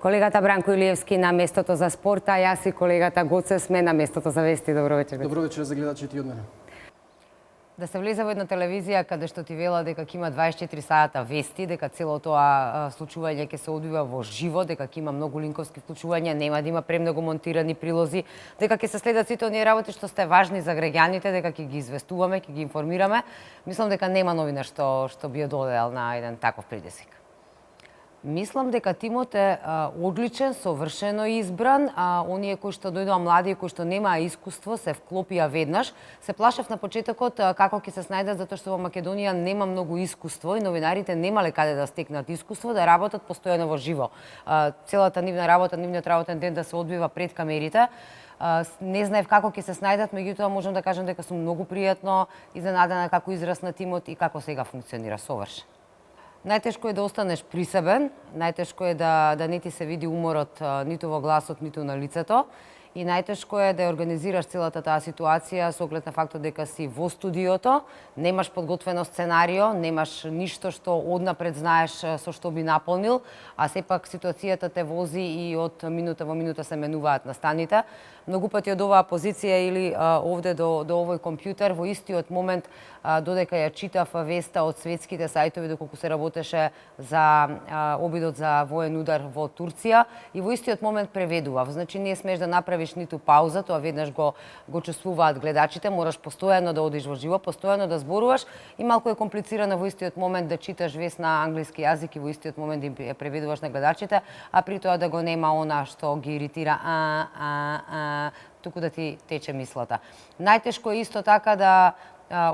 Колегата Бранко Илиевски на местото за спорта, јас и колегата Гоце сме на местото за вести. Добро вечер. Добро вечер за гледачите и од мене. Да се влезе во една телевизија каде што ти вела дека ќе има 24 сата вести, дека цело тоа случување ќе се одвива во живо, дека ќе има многу линковски вклучувања, нема да има премногу монтирани прилози, дека ќе се следат сите оние работи што сте важни за граѓаните, дека ќе ги известуваме, ќе ги информираме. Мислам дека нема новина што би ја додел на еден таков притиск. Мислам дека тимот е одличен, совршено избран, оние кои што дојдоа млади, кои што немаа искуство, се вклопија веднаш. Се плашев на почетокот како ќе се снајдат, затоа што во Македонија нема многу искуство и новинарите немале каде да стекнат искуство, да работат постојано во живо. Целата нивна работа, нивниот работен ден да се одвива пред камерите. Не знаев како ќе се снајдат, меѓутоа можам да кажам дека сум многу пријатно изненадена како израз на тимот и како сега функционира совршено. Најтешко е да останеш присебен, најтешко е да не ти се види уморот ниту во гласот, ниту на лицето и најтешко е да ја организираш целата таа ситуација со оглед на фактот дека си во студиото, немаш подготвено сценарио, немаш ништо што однапред знаеш со што би наполнил, а сепак ситуацијата те вози и од минута во минута се менуваат настаните. Многу пати од оваа позиција или овде до овој компјутер во истиот момент додека ја читав веста од светските сајтови доколку се работеше за обидот за воен удар во Турција и во истиот момент преведував. Значи не смееш да направиш ниту пауза, тоа веднаш го чувствуваат гледачите, мораш постојано да одиш во живо, постојано да зборуваш и малку е комплицирано во истиот момент да читаш вест на англиски јазик и во истиот момент да ја преведуваш на гледачите, а при тоа да го нема она што ги иритира туку да ти тече мислата. Најтешко е исто така да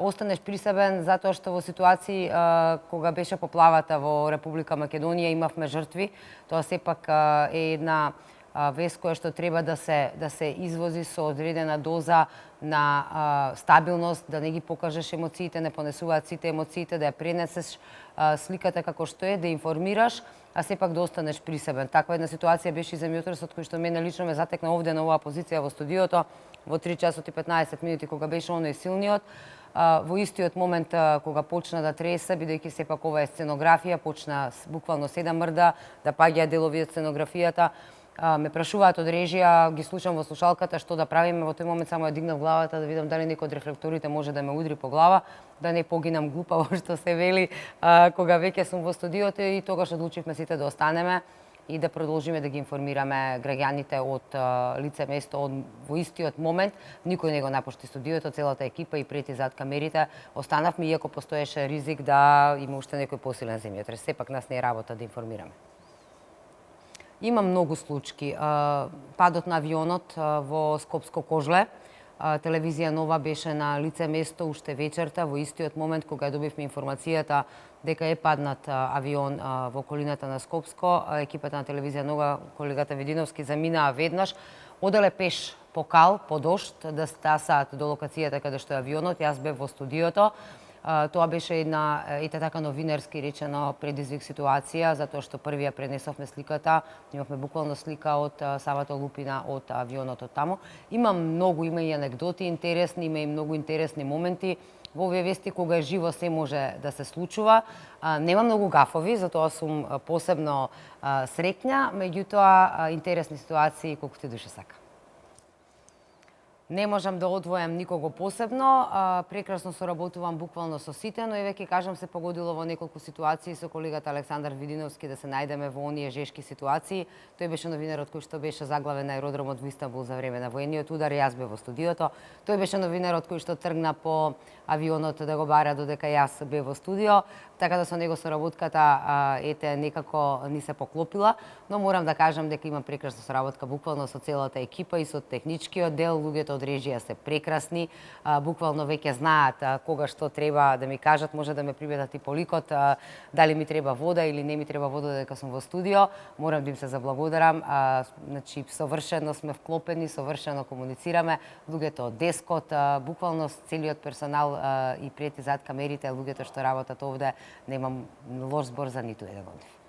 останеш присебен затоа што во ситуации кога беше поплавата во Република Македонија имавме жртви, тоа сепак е една вест која што треба да се извози со одредена доза на стабилност, да не ги покажеш емоциите, не понесуваат сите емоциите, да ја пренесеш сликата како што е, да информираш, а сепак да останеш присебен. Таква една ситуација беше и земјотресот кој што мене лично ме затекна овде на оваа позиција во студиото во 3 часот и 15 минути кога беше оној силниот. Во истиот момент кога почна да тресе, бидејќи сепак ова е сценографија, почна буквално се да мрда, да паѓаат делови од сценографијата. Ме прашуваат од режија, ги слушам во слушалката што да правиме, во тој момент само ја дигнав главата да видам дали некој од рефлекторите може да ме удри по глава, да не погинам глупаво што се вели кога веќе сум во студиото и тогаш одлучивме сите да останеме и да продолжиме да ги информираме граѓаните од лице место во истиот момент. Никој не го напушти студиото, целата екипа и пред и зад камерите останавме иако постоеше ризик да има уште некој посилен земјотрес. Сепак нас не е работа да информираме. Има многу случаи. Падот на авионот во Скопско Кожле. Телевизија Нова беше на лице место уште вечерта, во истиот момент кога добивме информацијата дека е паднат авион во околината на Скопско. Екипата на телевизија Нова, колегата Видиновски, заминаа веднаш. Оделе пеш по кал, по дожд, да стасаат до локацијата каде што е авионот. Јас бев во студиото. Тоа беше една, ете така новинарски речено, предизвик ситуација, затоа што првија пренесовме сликата, имавме буквално слика од самата лупина од авионот од таму. Има и анегдоти интересни, има и многу интересни моменти. Во овие вести кога е живо се може да се случува. Нема многу гафови, затоа сум посебно среќна, меѓутоа интересни ситуации колку ти душе сака. Не можам да одвојам никого посебно, прекрасно соработувам буквално со сите, но и веќе кажам се погодило во неколку ситуации со колегата Александар Видиновски да се најдеме во оние жешки ситуации. Тој беше новинарот кој што беше заглавен на аеродромот во Истанбул за време на воениот удар, јас бев во студиото. Тој беше новинарот кој што тргна по авионот да го бара додека јас бев во студио, така да со него соработката некако ни се поклопила, но морам да кажам дека имам прекрасна соработка буквално со целата екипа и со техничкиот дел. Луѓето од режија се прекрасни, буквално веќе знаат кога што треба да ми кажат, може да ме прибедат и по ликот, дали ми треба вода или не ми треба вода дека сум во студио. Морам да им се заблагодарам, значи совршено сме вклопени, совршено комуницираме, луѓето од дескот, буквално целиот персонал и пред и зад камерите, луѓето што работат овде, немам лош збор за ниту еден од нив.